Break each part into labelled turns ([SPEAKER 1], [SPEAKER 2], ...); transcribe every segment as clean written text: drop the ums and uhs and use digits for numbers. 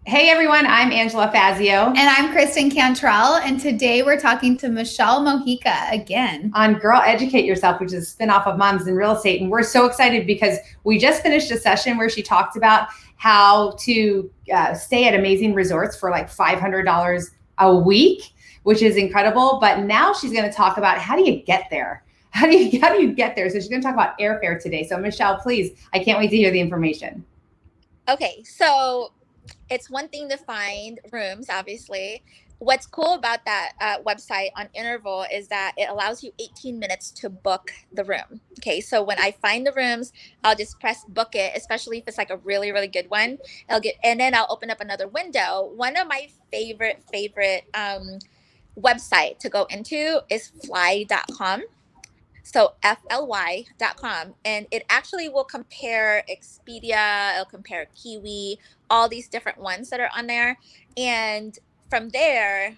[SPEAKER 1] Hey everyone, I'm Angela Fazio.
[SPEAKER 2] And I'm Kristen Cantrell, and today we're talking to Michelle Mojica again.
[SPEAKER 1] On Girl Educate Yourself, which is a spinoff of Moms in Real Estate. And we're so excited because we just finished a session where she talked about how to stay at amazing resorts for like $500 a week, which is incredible. But now she's going to talk about how do you get there? How do you get there? So she's going to talk about airfare today. So Michelle, please, I can't wait to hear the information.
[SPEAKER 3] Okay, so it's one thing to find rooms, obviously. What's cool about that website on Interval is that it allows you 18 minutes to book the room. Okay, so when I find the rooms, I'll just press book it, especially if it's like a really, really good one. And then I'll open up another window. One of my favorite website to go into is fly.com. So fly.com, and it actually will compare Expedia, it'll compare Kiwi, all these different ones that are on there. And from there,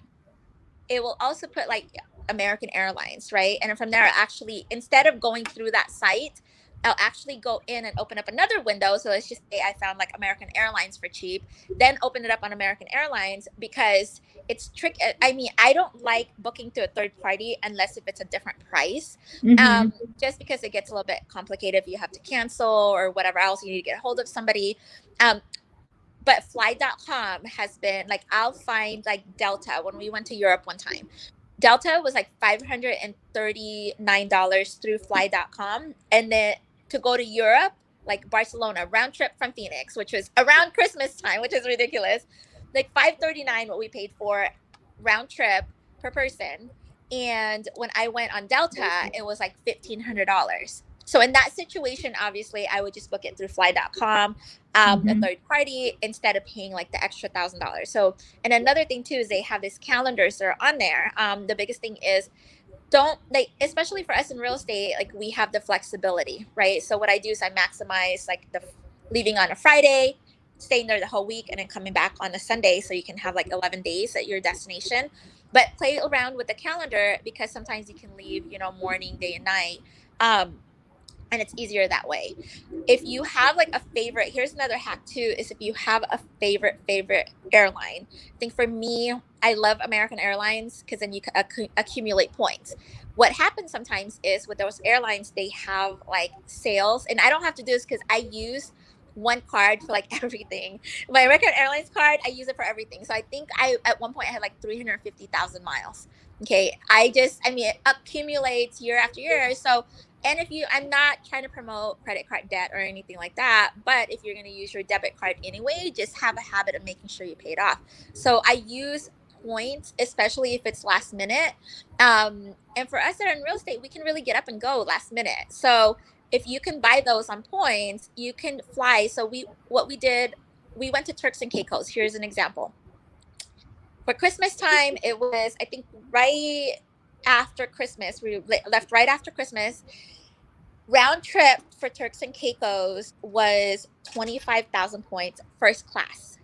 [SPEAKER 3] it will also put like American Airlines, right? And from there, actually, instead of going through that site, I'll actually go in and open up another window. So let's just say I found like American Airlines for cheap, then open it up on American Airlines because it's tricky. I mean, I don't like booking to a third party unless if it's a different price, just because it gets a little bit complicated if you have to cancel or whatever else, you need to get a hold of somebody. But fly.com has been like, I'll find like Delta when we went to Europe one time. Delta was like $539 through fly.com. And then to go to Europe, like Barcelona, round trip from Phoenix, which was around Christmas time, which is ridiculous. Like $539 what we paid for round trip per person. And when I went on Delta, it was like $1,500. So in that situation, obviously, I would just book it through fly.com, a third party, instead of paying like the extra $1,000. So, and another thing too is they have these calendars that are on there. The biggest thing is don't like, especially for us in real estate, like we have the flexibility, right? So what I do is I maximize like the leaving on a Friday, staying there the whole week, and then coming back on a Sunday, so you can have like 11 days at your destination. But play around with the calendar because sometimes you can leave, morning, day, and night. And it's easier that way. If you have like a favorite, here's another hack too, is if you have a favorite airline. I think for me, I love American Airlines because then you can accumulate points. What happens sometimes is with those airlines, they have like sales, and I don't have to do this because I use one card for like everything. My American Airlines card, I use it for everything. So I think at one point I had like 350,000 miles. Okay. It accumulates year after year. So, and I'm not trying to promote credit card debt or anything like that, but if you're going to use your debit card anyway, just have a habit of making sure you pay it off. So I use points, especially if it's last minute. And for us that are in real estate, we can really get up and go last minute. So if you can buy those on points, you can fly. So we went to Turks and Caicos. Here's an example. For Christmas time, it was, I think, right after Christmas. We left right after Christmas. Round trip for Turks and Caicos was 25,000 points, first class.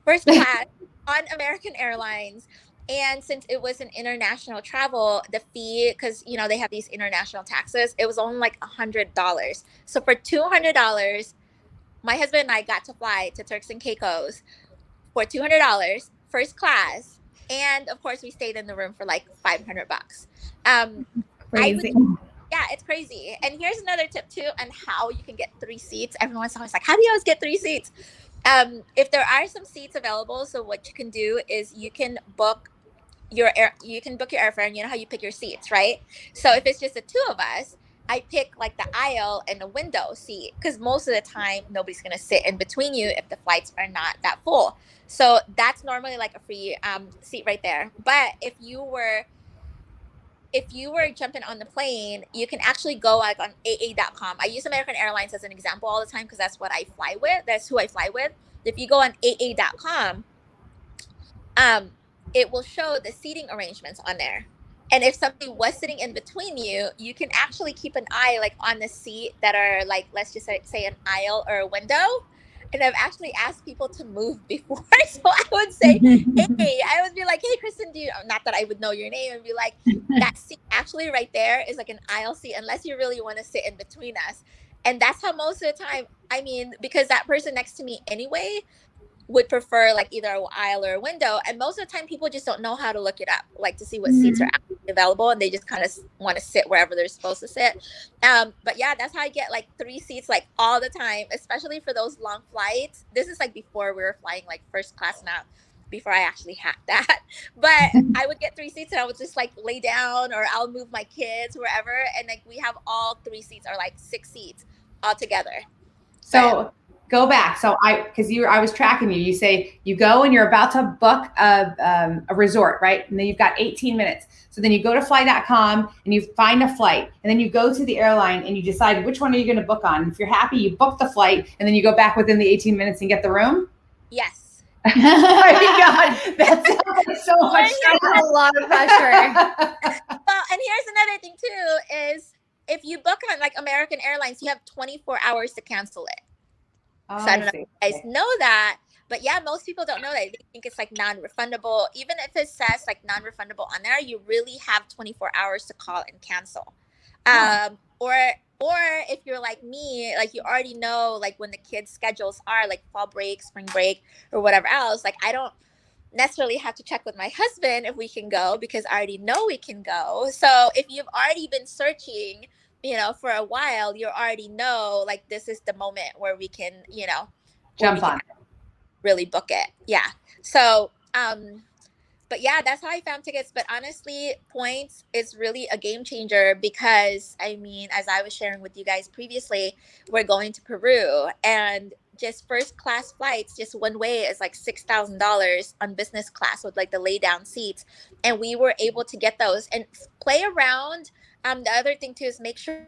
[SPEAKER 3] First class on American Airlines. And since it was an international travel, the fee, because, they have these international taxes, it was only like $100. So for $200, my husband and I got to fly to Turks and Caicos for $200, first class. And of course, we stayed in the room for like $500.
[SPEAKER 2] Crazy.
[SPEAKER 3] Yeah, it's crazy. And here's another tip too on how you can get 3 seats. Everyone's always like, how do you always get 3 seats? If there are some seats available, so what you can do is you can book your airfare, and you know how you pick your seats, right? So if it's just the 2 of us, I pick like the aisle and the window seat because most of the time nobody's going to sit in between you if the flights are not that full. So that's normally like a free seat right there. But if you were jumping on the plane, you can actually go like on AA.com. I use American Airlines as an example all the time because that's what I fly with. That's who I fly with. If you go on AA.com, it will show the seating arrangements on there. And if somebody was sitting in between you, you can actually keep an eye like on the seat that are like, let's just say an aisle or a window. And I've actually asked people to move before. So I would say, hey, I would be like, hey, Kristen, not that I would know your name, and be like, that seat actually right there is like an aisle seat, unless you really want to sit in between us. And that's how most of the time, because that person next to me anyway would prefer like either an aisle or a window. And most of the time people just don't know how to look it up, like to see what seats are actually available, and they just kind of want to sit wherever they're supposed to sit. But yeah, that's how I get like 3 seats like all the time, especially for those long flights. This is like before we were flying like first class now, before I actually had that. But I would get 3 seats and I would just like lay down, or I'll move my kids wherever, and like we have all 3 seats, or like 6 seats all together.
[SPEAKER 1] So go back. So I was tracking you. You say you go and you're about to book a resort, right? And then you've got 18 minutes. So then you go to fly.com and you find a flight, and then you go to the airline and you decide which one are you going to book on. If you're happy, you book the flight, and then you go back within the 18 minutes and get the room.
[SPEAKER 3] Yes.
[SPEAKER 1] Oh my God, that sounds like so much.
[SPEAKER 2] That's a lot of pressure.
[SPEAKER 3] Well, and here's another thing too, is if you book on like American Airlines, you have 24 hours to cancel it.
[SPEAKER 1] Oh,
[SPEAKER 3] so I don't know if you guys know that, but yeah, most people don't know that. They think it's like non-refundable. Even if it says like non-refundable on there, you really have 24 hours to call and cancel. Or if you're like me, like you already know like when the kids' schedules are, like fall break, spring break, or whatever else, like I don't necessarily have to check with my husband if we can go, because I already know we can go. So if you've already been searching, you know, for a while, you already know like this is the moment where we can, you know,
[SPEAKER 1] jump on,
[SPEAKER 3] really book it. Yeah. So but yeah, that's how I found tickets. But honestly, points is really a game changer, because I mean, as I was sharing with you guys previously, we're going to Peru, and just first class flights, just one way, is like $6,000 on business class with like the lay down seats. And we were able to get those and play around. The other thing too is make sure.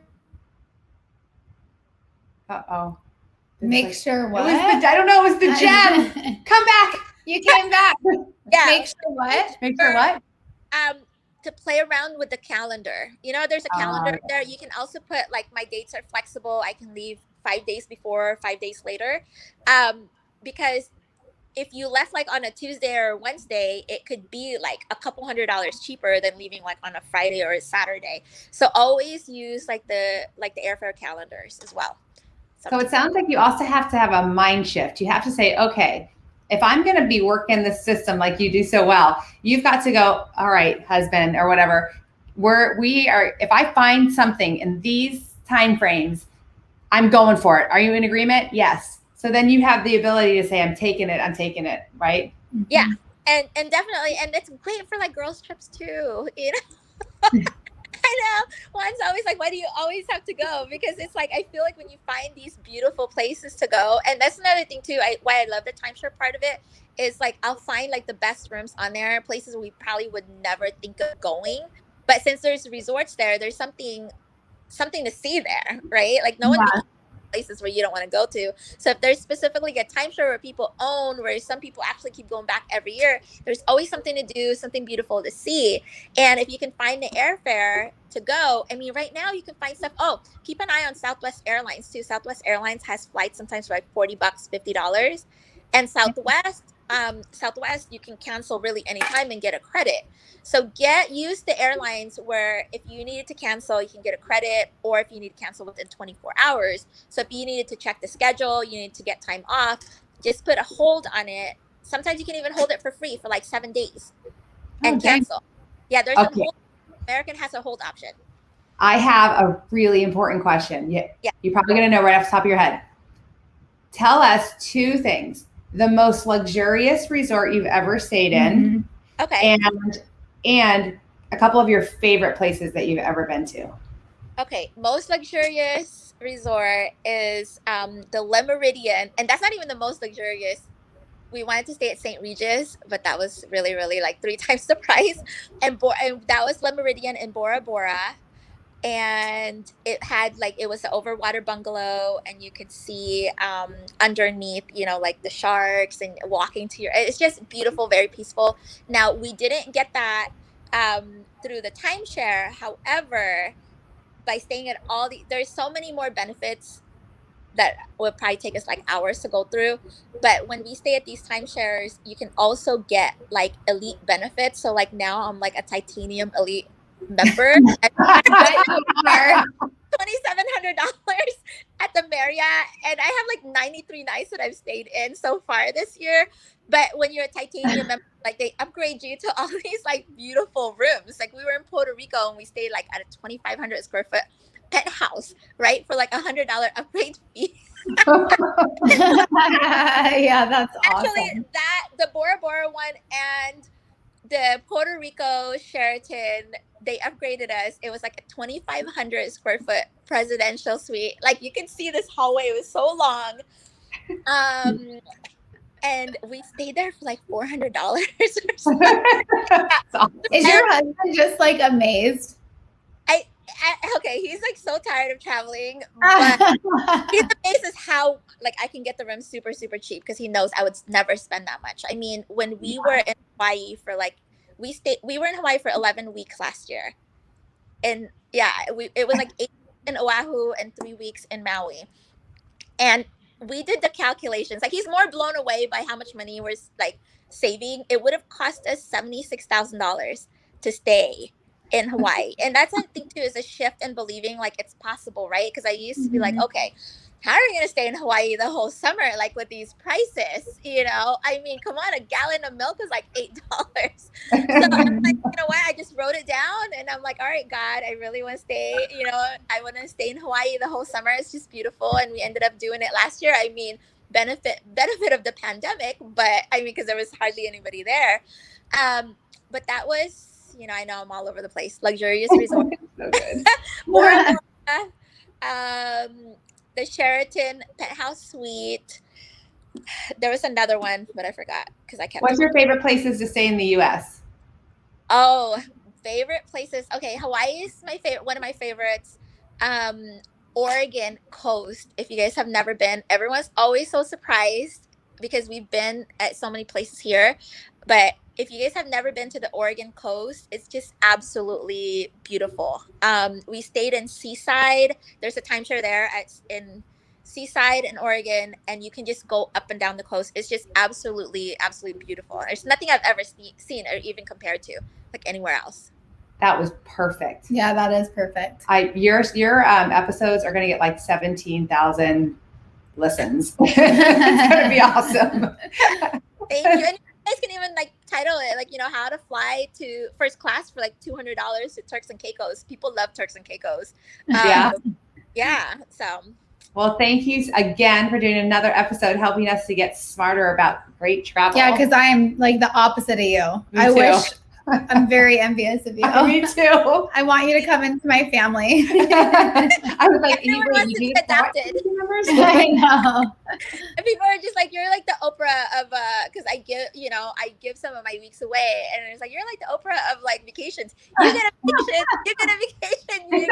[SPEAKER 2] Make sure what?
[SPEAKER 1] I don't know. It was the gem. Come back.
[SPEAKER 2] You came back.
[SPEAKER 3] Yeah.
[SPEAKER 2] Make sure what?
[SPEAKER 1] Make sure what?
[SPEAKER 3] To play around with the calendar. You know, there's a calendar there. You can also put like, my dates are flexible. I can leave 5 days before, 5 days later. Because if you left like on a Tuesday or Wednesday, it could be like a couple $100 cheaper than leaving like on a Friday or a Saturday. So always use like the AIRFARE calendars as well.
[SPEAKER 1] So it sounds like you also have to have a mind shift. You have to say, okay, if I'm going to be working the system like you do so well, you've got to go, all right, husband or whatever, if I find something in these time frames, I'm going for it. Are you in agreement? Yes. So then you have the ability to say, I'm taking it, right?
[SPEAKER 3] Yeah. And definitely, and it's great for like girls trips too, you know? I know. Juan's always like, why do you always have to go? Because it's like, I feel like when you find these beautiful places to go, and that's another thing too, why I love the timeshare part of it, is like, I'll find like the best rooms on there, places we probably would never think of going. But since there's resorts there, there's something to see there, right? Like no one places where you don't want to go to. So if there's specifically a timeshare where people own, where some people actually keep going back every year, there's always something to do, something beautiful to see. And if you can find the airfare to go, I mean, right now you can find stuff. Oh, keep an eye on Southwest Airlines too. Southwest Airlines has flights sometimes for like $40, $50. And Southwest, you can cancel really anytime and get a credit. So use the airlines where if you needed to cancel, you can get a credit, or if you need to cancel within 24 hours. So if you needed to check the schedule, you need to get time off, just put a hold on it. Sometimes you can even hold it for free for like 7 days and cancel. Yeah, there's a hold. American has a hold option.
[SPEAKER 1] I have a really important question. Yeah. You're probably going to know right off the top of your head. Tell us 2 things. The most luxurious resort you've ever stayed in.
[SPEAKER 3] Okay.
[SPEAKER 1] And a couple of your favorite places that you've ever been to.
[SPEAKER 3] Okay. Most luxurious resort is the Le Méridien. And that's not even the most luxurious. We wanted to stay at St. Regis, but that was really, really like 3 times the price. And that was Le Méridien in Bora Bora. And it was an overwater bungalow, and you could see underneath, you know, like the sharks, and walking to it's just beautiful, very peaceful. Now, we didn't get that through the timeshare. However, by staying at there's so many more benefits that would probably take us like hours to go through. But when we stay at these timeshares, you can also get like elite benefits. So like now I'm like a titanium elite member. $2,700 at the Marriott, and I have like 93 nights that I've stayed in so far this year. But when you're a titanium member, like they upgrade you to all these like beautiful rooms. Like we were in Puerto Rico and we stayed like at a 2,500 square foot penthouse, right, for like $100 upgrade fee.
[SPEAKER 2] Yeah, that's
[SPEAKER 3] Actually,
[SPEAKER 2] awesome.
[SPEAKER 3] the Bora Bora one and the Puerto Rico Sheraton, they upgraded us. It was like a 2,500 square foot presidential suite. Like you can see this hallway, it was so long. And we stayed there for like $400 or something.
[SPEAKER 2] Is your husband just like amazed?
[SPEAKER 3] Okay, he's like so tired of traveling, but he's amazed as how like I can get the room super super cheap because he knows I would never spend that much. I mean, when we were in Hawaii for like we were in Hawaii for 11 weeks last year, and yeah, it was like 8 in Oahu and 3 weeks in Maui, and we did the calculations. Like he's more blown away by how much money we're like saving. It would have cost us $76,000 to stay in Hawaii. And that's, I think, too, is a shift in believing like it's possible, right? Because I used to be like, okay, how are we going to stay in Hawaii the whole summer, like with these prices? You know, I mean, come on, a gallon of milk is like $8. So I'm like, you know what? I just wrote it down and I'm like, all right, God, I really want to stay. You know, I want to stay in Hawaii the whole summer. It's just beautiful. And we ended up doing it last year. I mean, benefit of the pandemic, but I mean, because there was hardly anybody there. But that was, you know, I know I'm all over the place. Luxurious resort.
[SPEAKER 1] So good.
[SPEAKER 3] Bora Bora, the Sheraton penthouse suite. There was another one, but I forgot because I kept.
[SPEAKER 1] What's your favorite places to stay in the U.S.?
[SPEAKER 3] Oh, favorite places. Okay, Hawaii is my favorite. One of my favorites. Oregon coast. If you guys have never been, everyone's always so surprised because we've been at so many places here, but if you guys have never been to the Oregon coast, it's just absolutely beautiful. We stayed in Seaside. There's a timeshare there in Seaside in Oregon, and you can just go up and down the coast. It's just absolutely, absolutely beautiful. There's nothing I've ever seen or even compared to like anywhere else.
[SPEAKER 1] That was perfect.
[SPEAKER 2] Yeah, that is perfect.
[SPEAKER 1] Your episodes are going to get like 17,000 listens. It's going to be awesome.
[SPEAKER 3] Thank you. And you guys can even like title it like, you know, how to fly to first class for like $200 to Turks and Caicos. People love Turks and Caicos. Yeah. So.
[SPEAKER 1] Well, thank you again for doing another episode, helping us to get smarter about great travel.
[SPEAKER 2] Yeah, because I am like the opposite of you.
[SPEAKER 1] Me too.
[SPEAKER 2] Wish I'm very envious of you.
[SPEAKER 1] Me too.
[SPEAKER 2] I want you to come into my family.
[SPEAKER 1] I was like,
[SPEAKER 3] everyone wants to be adopted.
[SPEAKER 2] I know.
[SPEAKER 3] And people are just like, you're like the Oprah of because I give some of my weeks away, and it's like you're like the Oprah of like vacations. You get a vacation, you get a vacation.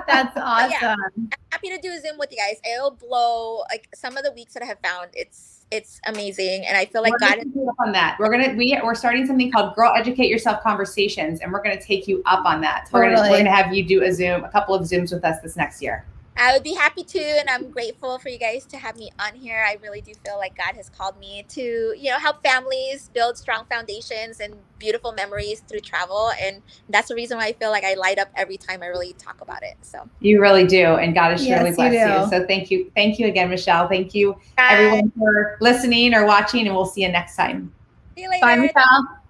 [SPEAKER 2] That's awesome.
[SPEAKER 3] Yeah, I'm happy to do a Zoom with you guys. It'll blow like some of the weeks that I have found. It's amazing, and I feel like God is
[SPEAKER 1] up on that. We're starting something called Girl Educate Yourself Conversations, and we're gonna take you up on that. So
[SPEAKER 2] totally.
[SPEAKER 1] We're gonna have you do a couple of Zooms with us this next year.
[SPEAKER 3] I would be happy to, and I'm grateful for you guys to have me on here. I really do feel like God has called me to, you know, help families build strong foundations and beautiful memories through travel, and that's the reason why I feel like I light up every time I really talk about it. So
[SPEAKER 1] you really do, and God has surely blessed
[SPEAKER 2] you.
[SPEAKER 1] So thank you again, Michelle. Thank you everyone for listening or watching, and we'll see you next time.
[SPEAKER 3] See you later.
[SPEAKER 2] Bye, Michelle.